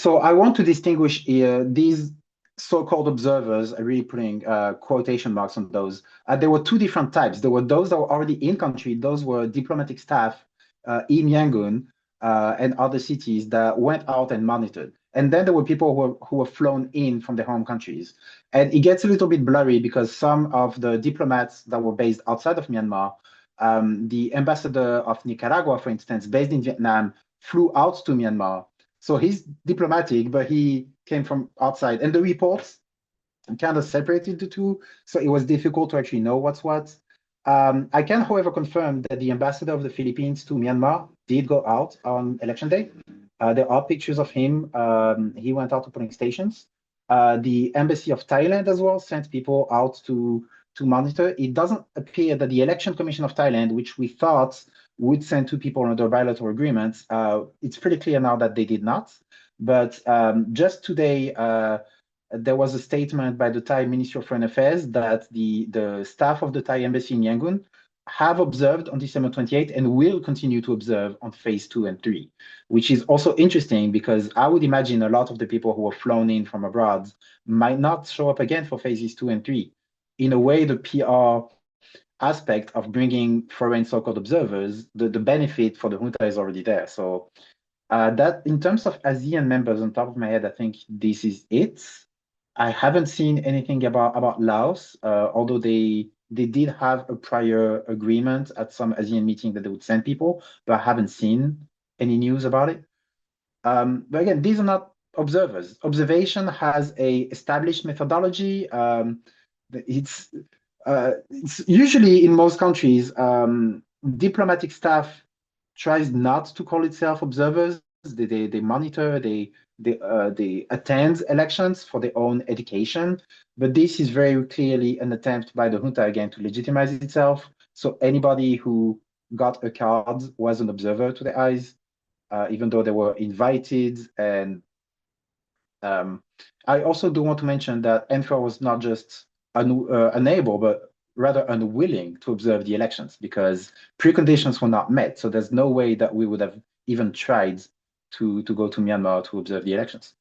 So I want to distinguish here these so-called observers, I'm really putting quotation marks on those. There were two different types. There were those that were already in country. Those were diplomatic staff in Yangon and other cities that went out and monitored. And then there were people who were flown in from their home countries. And it gets a little bit blurry because some of the diplomats that were based outside of Myanmar, the ambassador of Nicaragua, for instance, based in Vietnam, flew out to Myanmar, so he's diplomatic, but he came from outside. And the reports kind of separated the two, so it was difficult to actually know what's what. I can, however, confirm that the ambassador of the Philippines to Myanmar did go out on election day. There are pictures of him. He went out to polling stations. The embassy of Thailand as well sent people out to monitor. It doesn't appear that the Election Commission of Thailand, which we thought would send two people under bilateral agreements, it's pretty clear now that they did not. But just today, there was a statement by the Thai Ministry of Foreign Affairs that the staff of the Thai embassy in Yangon have observed on December 28th and will continue to observe on phase 2 and 3, which is also interesting because I would imagine a lot of the people who were flown in from abroad might not show up again for phases 2 and 3. In a way, the PR aspect of bringing foreign so-called observers, the benefit for the junta is already there. So that in terms of ASEAN members, on top of my head, I think this is it. I haven't seen anything about Laos, although they did have a prior agreement at some ASEAN meeting that they would send people, but I haven't seen any news about it. But again, these are not observers. Observation has a established methodology. It's usually in most countries, diplomatic staff tries not to call itself observers. They monitor, they attend elections for their own education. But this is very clearly an attempt by the junta again to legitimize itself. So anybody who got a card was an observer to their eyes, even though they were invited. And I also do want to mention that ANFREL was not just unable, but rather unwilling to observe the elections because preconditions were not met. So there's no way that we would have even tried to go to Myanmar to observe the elections.